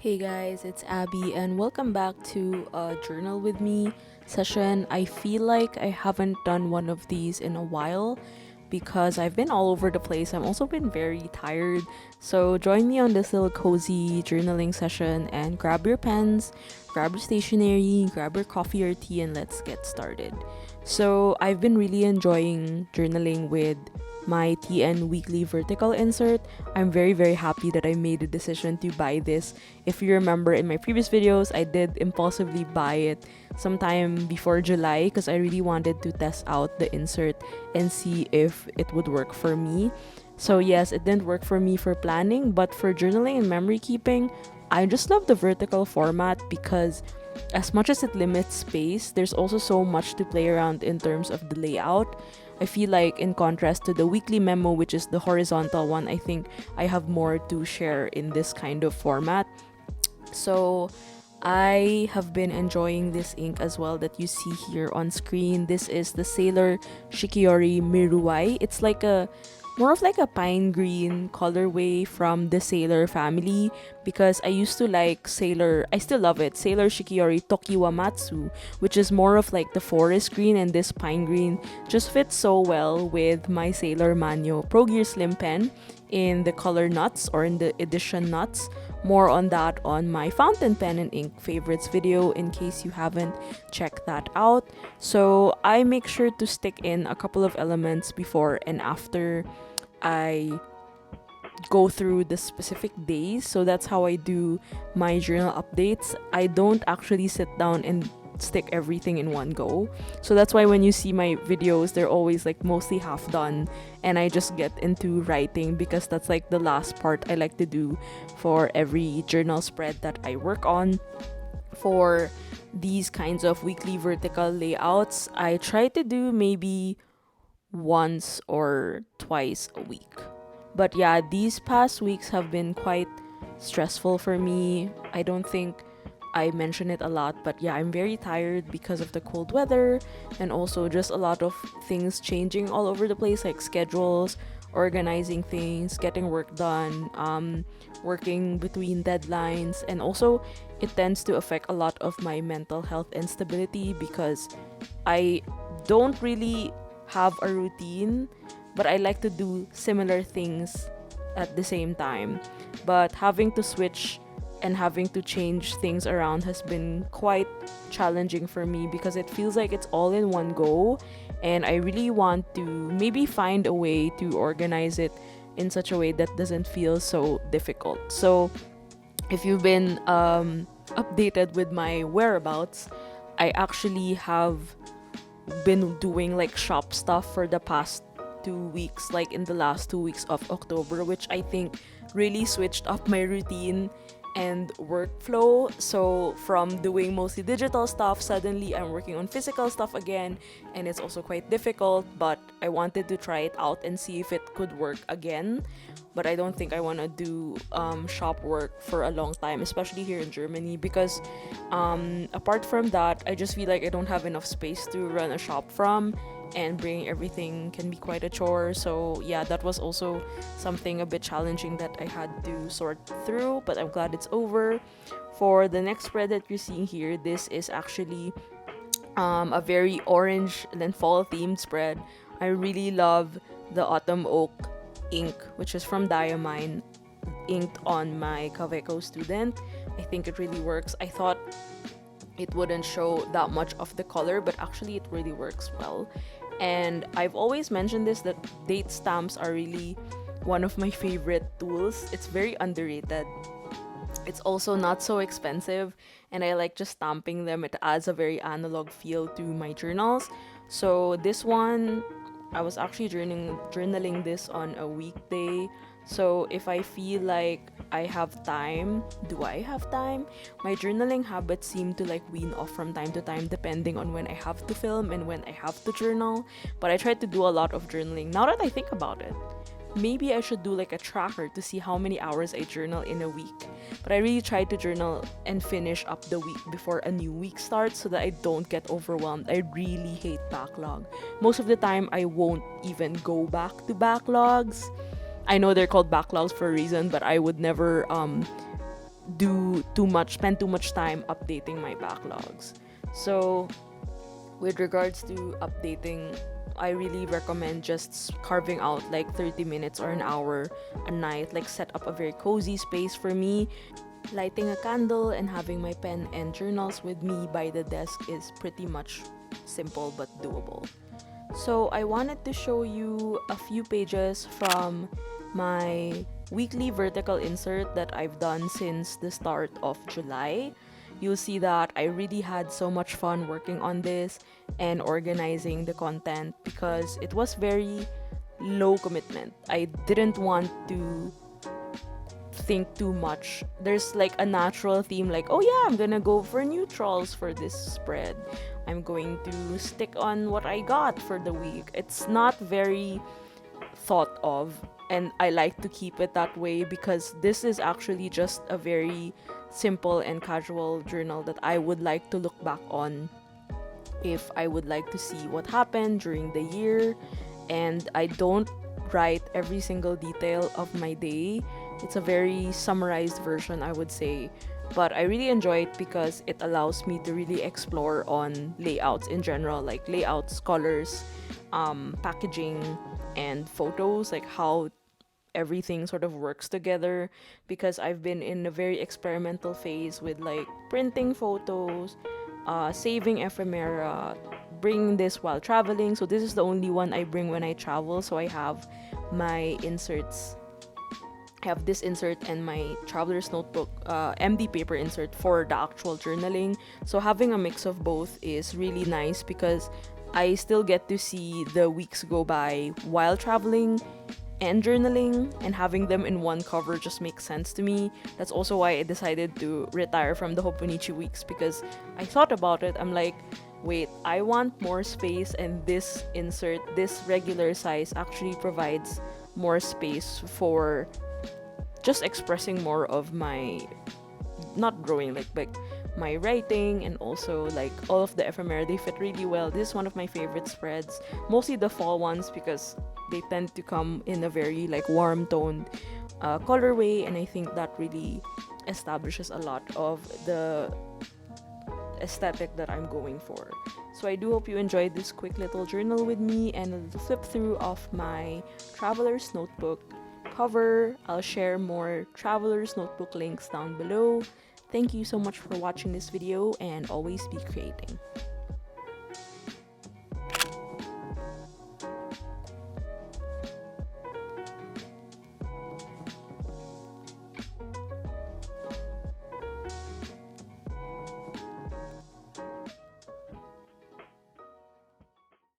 Hey guys, it's Abby and welcome back to a Journal with Me session. I feel like I haven't done one of these in a while because I've been all over the place. I've also been very tired. So join me on this little cozy journaling session and grab your pens, grab your stationery, grab your coffee or tea, and let's get started. So I've been really enjoying journaling with my 𝚘𝚘𝚘𝚔 weekly vertical insert. I'm very happy that I made the decision to buy this. If you remember in my previous videos, I did impulsively buy it sometime before July because I really wanted to test out the insert and see if it would work for me. So yes, it didn't work for me for planning, but for journaling and memory keeping, I just love the vertical format because as much as it limits space, there's also so much to play around in terms of the layout. I feel like in contrast to the weekly memo, which is the horizontal one, I think I have more to share in this kind of format. So I have been enjoying this ink as well that you see here on screen. This is the Sailor Shikiori Miruai. It's like more of like a pine green colorway from the Sailor family because I used to like I still love it, Sailor Shikiori Tokiwamatsu, which is more of like the forest green, and this pine green just fits so well with my Sailor Manyo Pro Gear Slim pen in the color nuts or in the edition nuts. More on that on my fountain pen and ink favorites video in case you haven't checked that out. So I make sure to stick in a couple of elements before and after I go through the specific days. So that's how I do my journal updates. I don't actually sit down and stick everything in one go. So that's why when you see my videos, they're always like mostly half done and I just get into writing because that's like the last part I like to do for every journal spread that I work on. For these kinds of weekly vertical layouts, I try to do maybe once or twice a week. But yeah, these past weeks have been quite stressful for me. I don't think I mention it a lot, but yeah, I'm very tired because of the cold weather and also just a lot of things changing all over the place, like schedules, organizing things, getting work done, working between deadlines, and also it tends to affect a lot of my mental health and stability because I don't really have a routine, but I like to do similar things at the same time. But having to switch and having to change things around has been quite challenging for me because it feels like it's all in one go, and I really want to maybe find a way to organize it in such a way that doesn't feel so difficult. So if you've been updated with my whereabouts, I actually have been doing like shop stuff for the past 2 weeks, like in the last 2 weeks of October, which I think really switched up my routine and workflow. So from doing mostly digital stuff, suddenly I'm working on physical stuff again, and it's also quite difficult, but I wanted to try it out and see if it could work again. But I don't think I want to do shop work for a long time, especially here in Germany, because apart from that, I just feel like I don't have enough space to run a shop from, and bringing everything can be quite a chore. So yeah, that was also something a bit challenging that I had to sort through, but I'm glad it's over. For the next spread that you're seeing here, this is actually a very orange and then fall themed spread. I really love the Autumn Oak ink, which is from Diamine, inked on my Kaweco student. I think it really works. I thought it wouldn't show that much of the color, but actually it really works well. And I've always mentioned this, that date stamps are really one of my favorite tools. It's very underrated. It's also not so expensive, and I like just stamping them. It adds a very analog feel to my journals. So this one, I was actually journaling this on a weekday. So if I feel like I have time, do I have time? My journaling habits seem to like wean off from time to time depending on when I have to film and when I have to journal. But I try to do a lot of journaling. Now that I think about it, maybe I should do like a tracker to see how many hours I journal in a week. But I really try to journal and finish up the week before a new week starts so that I don't get overwhelmed. I really hate backlog. Most of the time, I won't even go back to backlogs. I know they're called backlogs for a reason, but I would never spend too much time updating my backlogs. So with regards to updating, I really recommend just carving out like 30 minutes or an hour a night, like set up a very cozy space for me. Lighting a candle and having my pen and journals with me by the desk is pretty much simple but doable. So I wanted to show you a few pages from my weekly vertical insert that I've done since the start of July. You'll see that I really had so much fun working on this and organizing the content because it was very low commitment. I didn't want to think too much. There's like a natural theme, like, oh yeah, I'm gonna go for neutrals for this spread. I'm going to stick on what I got for the week. It's not very thought of, and I like to keep it that way because this is actually just a very simple and casual journal that I would like to look back on if I would like to see what happened during the year. And I don't write every single detail of my day. It's a very summarized version, I would say, but I really enjoy it because it allows me to really explore on layouts in general, like layouts, colors, packaging, and photos, like how everything sort of works together, because I've been in a very experimental phase with like printing photos, saving ephemera, bringing this while traveling. So this is the only one I bring when I travel. So I have my inserts. I have this insert and my traveler's notebook MD paper insert for the actual journaling. So having a mix of both is really nice because I still get to see the weeks go by while traveling and journaling, and having them in one cover just makes sense to me. That's also why I decided to retire from the Ḥoppunichi weeks, because I thought about it. I'm like, wait, I want more space, and this insert, this regular size, actually provides more space for just expressing more of my, not drawing, like my writing, and also like all of the ephemera. They fit really well. This is one of my favorite spreads, mostly the fall ones, because they tend to come in a very like warm toned colorway, and I think that really establishes a lot of the aesthetic that I'm going for. So I do hope you enjoyed this quick little journal with me and a little flip through of my traveler's notebook cover. I'll share more traveler's notebook links down below. Thank you so much for watching this video, and always be creating.